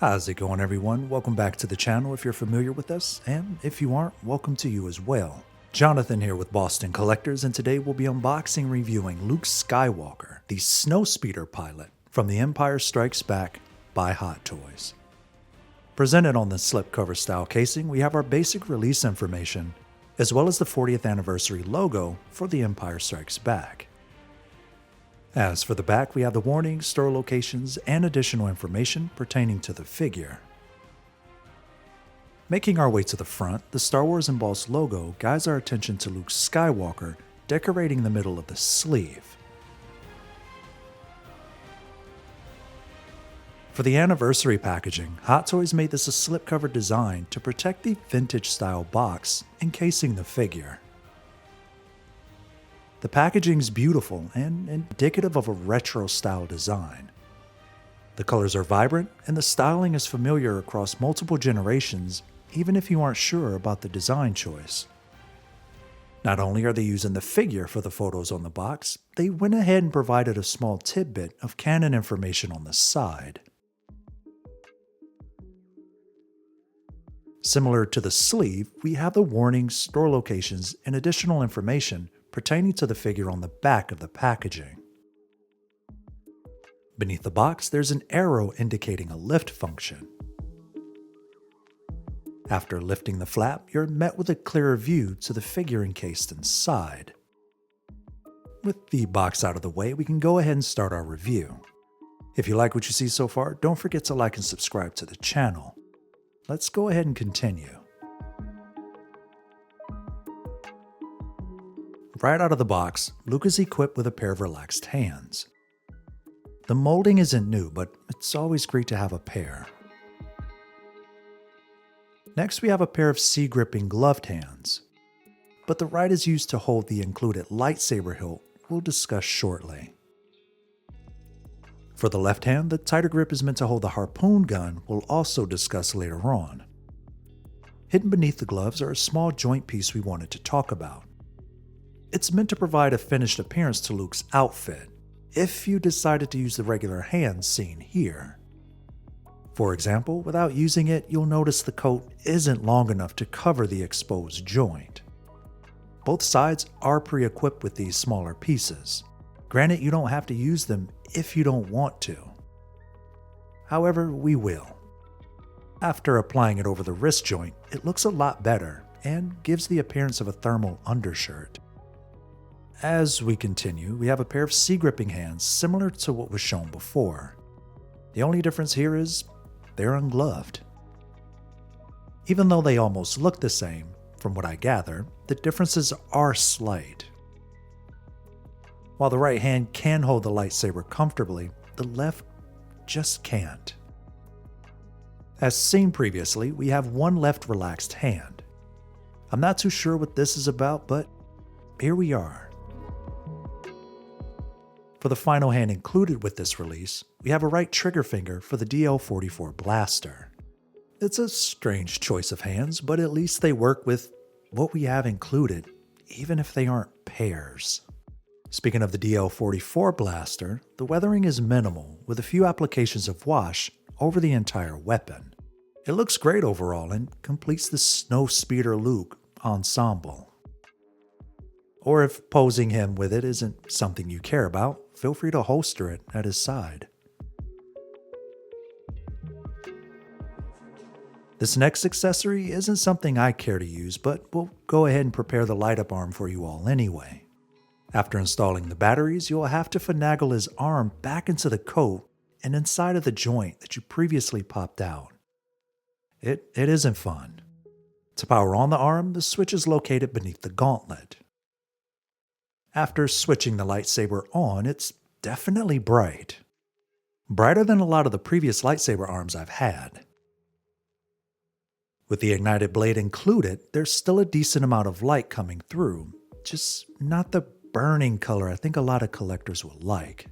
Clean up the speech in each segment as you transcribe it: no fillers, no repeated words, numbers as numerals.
How's it going, everyone? Welcome back to the channel if you're familiar with us, and if you aren't, welcome to you as well. Jonathan here with Boston Collectors, and today we'll be unboxing and reviewing Luke Skywalker, the Snowspeeder pilot from The Empire Strikes Back by Hot Toys. Presented on the slipcover style casing, we have our basic release information, as well as the 40th anniversary logo for The Empire Strikes Back. As for the back, we have the warnings, store locations, and additional information pertaining to the figure. Making our way to the front, the Star Wars embossed logo guides our attention to Luke Skywalker decorating the middle of the sleeve. For the anniversary packaging, Hot Toys made this a slipcover design to protect the vintage-style box encasing the figure. The packaging's beautiful and indicative of a retro-style design. The colors are vibrant, and the styling is familiar across multiple generations, even if you aren't sure about the design choice. Not only are they using the figure for the photos on the box, they went ahead and provided a small tidbit of canon information on the side. Similar to the sleeve, we have the warnings, store locations, and additional information pertaining to the figure on the back of the packaging. Beneath the box, there's an arrow indicating a lift function. After lifting the flap, you're met with a clearer view to the figure encased inside. With the box out of the way, we can go ahead and start our review. If you like what you see so far, don't forget to like and subscribe to the channel. Let's go ahead and continue. Right out of the box, Luke is equipped with a pair of relaxed hands. The molding isn't new, but it's always great to have a pair. Next, we have a pair of C-gripping gloved hands, but the right is used to hold the included lightsaber hilt we'll discuss shortly. For the left hand, the tighter grip is meant to hold the harpoon gun we'll also discuss later on. Hidden beneath the gloves are a small joint piece we wanted to talk about. It's meant to provide a finished appearance to Luke's outfit, if you decided to use the regular hands seen here. For example, without using it, you'll notice the coat isn't long enough to cover the exposed joint. Both sides are pre-equipped with these smaller pieces. Granted, you don't have to use them if you don't want to. However, we will. After applying it over the wrist joint, it looks a lot better and gives the appearance of a thermal undershirt. As we continue, we have a pair of C-gripping hands similar to what was shown before. The only difference here is they're ungloved. Even though they almost look the same, from what I gather, the differences are slight. While the right hand can hold the lightsaber comfortably, the left just can't. As seen previously, we have one left relaxed hand. I'm not too sure what this is about, but here we are. For the final hand included with this release, we have a right trigger finger for the DL-44 blaster. It's a strange choice of hands, but at least they work with what we have included, even if they aren't pairs. Speaking of the DL-44 blaster, the weathering is minimal, with a few applications of wash over the entire weapon. It looks great overall and completes the Snowspeeder Luke ensemble. Or if posing him with it isn't something you care about, feel free to holster it at his side. This next accessory isn't something I care to use, but we'll go ahead and prepare the light-up arm for you all anyway. After installing the batteries, you'll have to finagle his arm back into the coat and inside of the joint that you previously popped out. It isn't fun. To power on the arm, the switch is located beneath the gauntlet. After switching the lightsaber on, it's definitely bright. Brighter than a lot of the previous lightsaber arms I've had. With the ignited blade included, there's still a decent amount of light coming through, just not the burning color I think a lot of collectors will like.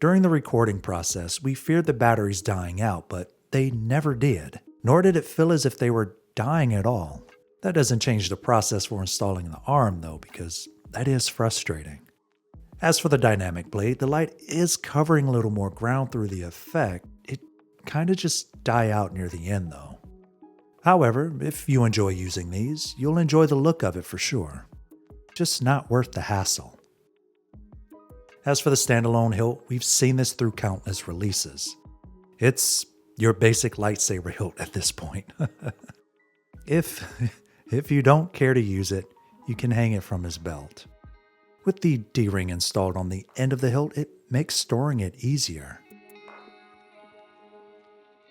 During the recording process, we feared the batteries dying out, but they never did, nor did it feel as if they were dying at all. That doesn't change the process for installing the arm though, because that is frustrating. As for the dynamic blade, the light is covering a little more ground through the effect. It kinda just die out near the end though. However, if you enjoy using these, you'll enjoy the look of it for sure. Just not worth the hassle. As for the standalone hilt, we've seen this through countless releases. It's your basic lightsaber hilt at this point. If you don't care to use it, you can hang it from his belt. With the D-ring installed on the end of the hilt, it makes storing it easier.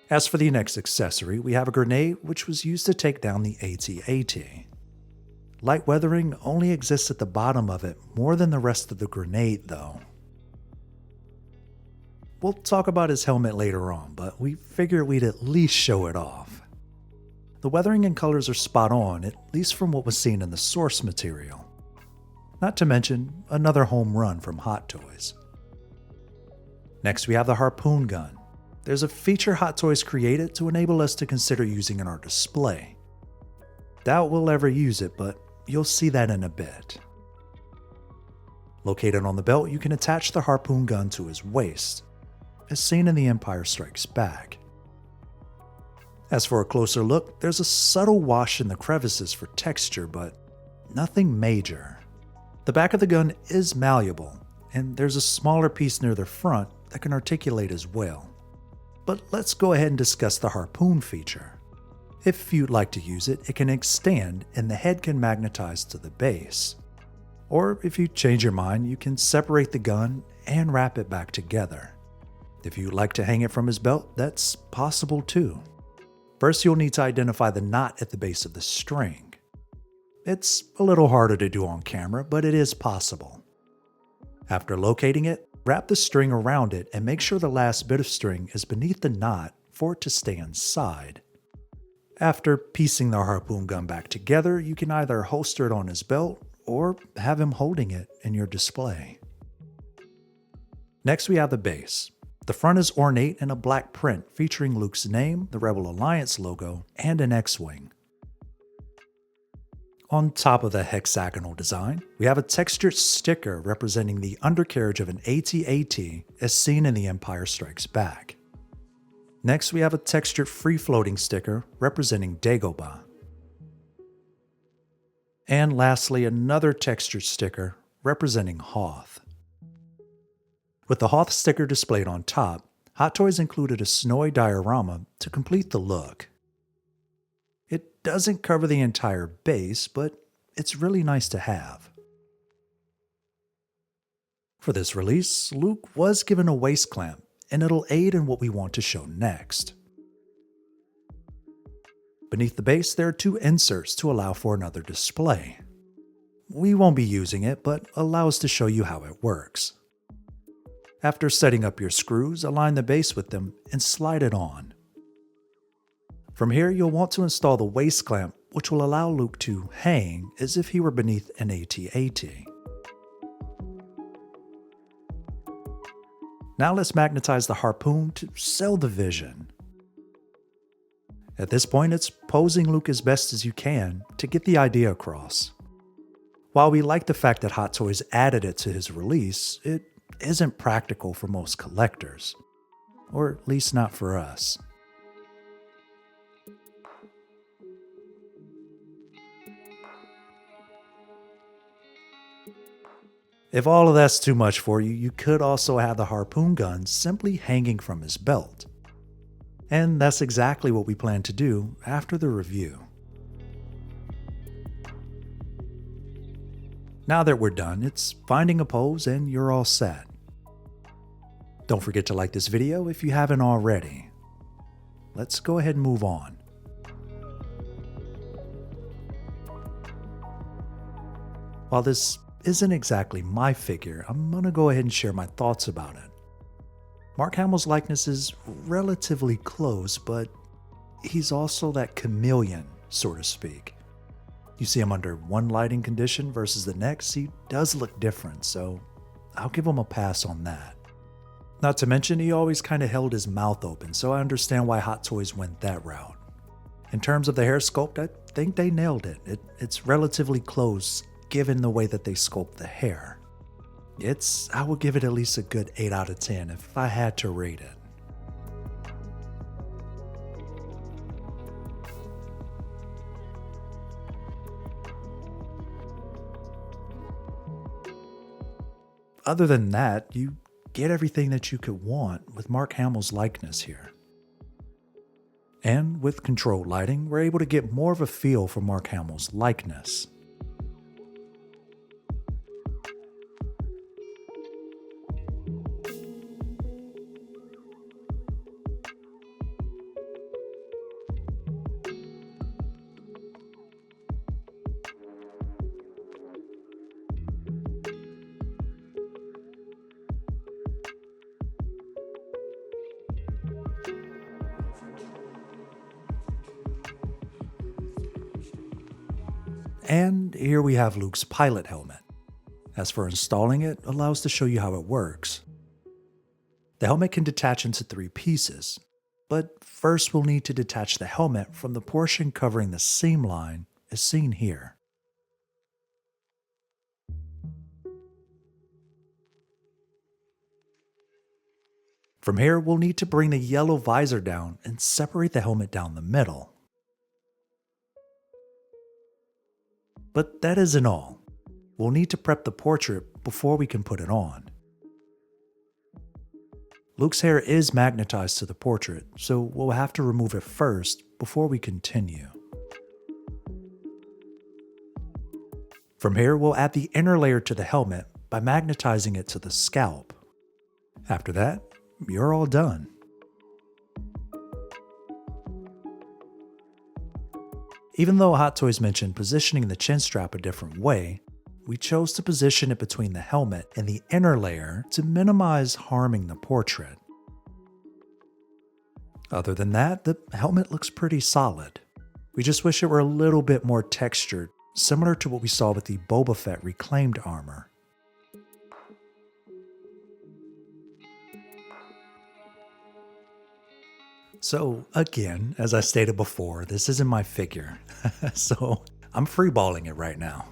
As for the next accessory, we have a grenade which was used to take down the AT-AT. Light weathering only exists at the bottom of it more than the rest of the grenade though. We'll talk about his helmet later on, but we figured we'd at least show it off. The weathering and colors are spot on, at least from what was seen in the source material. Not to mention another home run from Hot Toys. Next we have the harpoon gun. There's a feature Hot Toys created to enable us to consider using in our display. Doubt we'll ever use it, but you'll see that in a bit. Located on the belt, you can attach the harpoon gun to his waist, as seen in The Empire Strikes Back. As for a closer look, there's a subtle wash in the crevices for texture, but nothing major. The back of the gun is malleable, and there's a smaller piece near the front that can articulate as well. But let's go ahead and discuss the harpoon feature. If you'd like to use it, it can extend and the head can magnetize to the base. Or if you change your mind, you can separate the gun and wrap it back together. If you'd like to hang it from his belt, that's possible too. First, you'll need to identify the knot at the base of the string. It's a little harder to do on camera, but it is possible. After locating it, wrap the string around it and make sure the last bit of string is beneath the knot for it to stay inside. After piecing the harpoon gun back together, you can either holster it on his belt or have him holding it in your display. Next we have the base. The front is ornate in a black print featuring Luke's name, the Rebel Alliance logo, and an X-Wing. On top of the hexagonal design, we have a textured sticker representing the undercarriage of an AT-AT as seen in The Empire Strikes Back. Next, we have a textured free-floating sticker representing Dagobah. And lastly, another textured sticker representing Hoth. With the Hoth sticker displayed on top, Hot Toys included a snowy diorama to complete the look. It doesn't cover the entire base, but it's really nice to have. For this release, Luke was given a waist clamp, and it'll aid in what we want to show next. Beneath the base, there are two inserts to allow for another display. We won't be using it, but allow us to show you how it works. After setting up your screws, align the base with them and slide it on. From here, you'll want to install the waist clamp, which will allow Luke to hang as if he were beneath an AT-AT. Now let's magnetize the harpoon to sell the vision. At this point, it's posing Luke as best as you can to get the idea across. While we like the fact that Hot Toys added it to his release, it isn't practical for most collectors. Or at least not for us. If all of that's too much for you, you could also have the harpoon gun simply hanging from his belt. And that's exactly what we plan to do after the review. Now that we're done, it's finding a pose and you're all set. Don't forget to like this video if you haven't already. Let's go ahead and move on. While this isn't exactly my figure, I'm gonna go ahead and share my thoughts about it. Mark Hamill's likeness is relatively close, but he's also that chameleon, so to speak. You see him under one lighting condition versus the next, he does look different, so I'll give him a pass on that. Not to mention, he always kind of held his mouth open, so I understand why Hot Toys went that route. In terms of the hair sculpt, I think they nailed it. It's relatively close, given the way that they sculpt the hair. I would give it at least a good 8 out of 10 if I had to rate it. other than that, you get everything that you could want with Mark Hamill's likeness here. And with controlled lighting, we're able to get more of a feel for Mark Hamill's likeness. And here we have Luke's pilot helmet. As for installing it, allows to show you how it works. The helmet can detach into 3 pieces, but first we'll need to detach the helmet from the portion covering the seam line as seen here. From here, we'll need to bring the yellow visor down and separate the helmet down the middle. But that isn't all. We'll need to prep the portrait before we can put it on. Luke's hair is magnetized to the portrait, so we'll have to remove it first before we continue. From here, we'll add the inner layer to the helmet by magnetizing it to the scalp. After that, you're all done. Even though Hot Toys mentioned positioning the chin strap a different way, we chose to position it between the helmet and the inner layer to minimize harming the portrait. Other than that, the helmet looks pretty solid. We just wish it were a little bit more textured, similar to what we saw with the Boba Fett reclaimed armor. So again, as I stated before, this isn't my figure, so I'm freeballing it right now.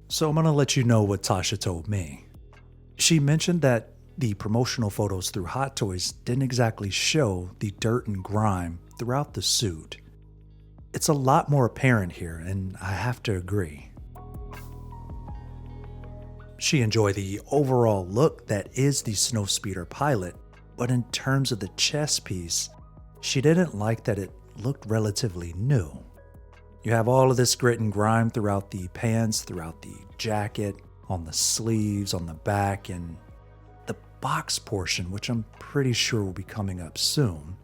So I'm going to let you know what Tasha told me. She mentioned that the promotional photos through Hot Toys didn't exactly show the dirt and grime throughout the suit. It's a lot more apparent here, and I have to agree. She enjoyed the overall look that is the Snowspeeder pilot, but in terms of the chest piece, she didn't like that it looked relatively new. You have all of this grit and grime throughout the pants, throughout the jacket, on the sleeves, on the back, and the box portion, which I'm pretty sure will be coming up soon.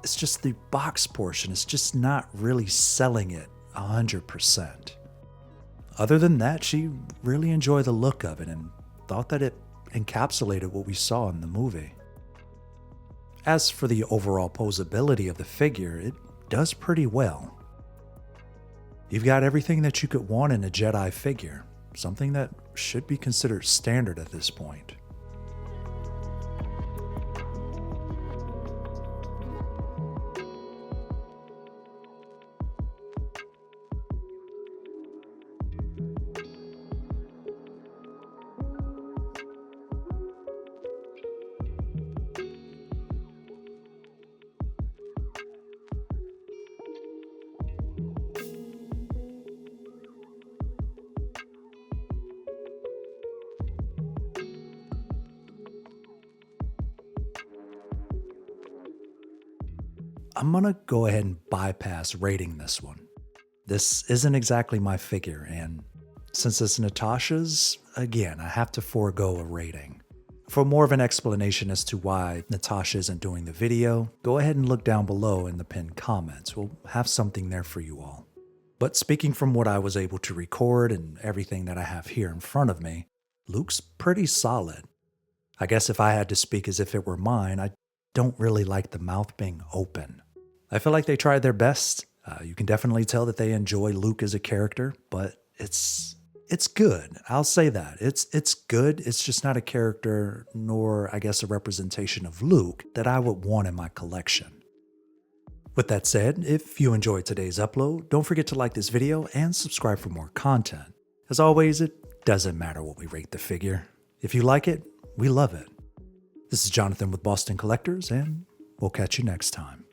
It's just the box portion is just not really selling it 100%. Other than that, she really enjoyed the look of it and thought that it encapsulated what we saw in the movie. As for the overall posability of the figure, it does pretty well. You've got everything that you could want in a Jedi figure, something that should be considered standard at this point. I'm gonna go ahead and bypass rating this one. This isn't exactly my figure, and since it's Natasha's, again, I have to forego a rating. For more of an explanation as to why Natasha isn't doing the video, go ahead and look down below in the pinned comments. We'll have something there for you all. But speaking from what I was able to record and everything that I have here in front of me, Luke's pretty solid. I guess if I had to speak as if it were mine, I don't really like the mouth being open. I feel like they tried their best. You can definitely tell that they enjoy Luke as a character, but it's good. I'll say that. It's good. It's just not a character, nor I guess a representation of Luke that I would want in my collection. With that said, if you enjoyed today's upload, don't forget to like this video and subscribe for more content. As always, it doesn't matter what we rate the figure. If you like it, we love it. This is Jonathan with Boston Collectors, and we'll catch you next time.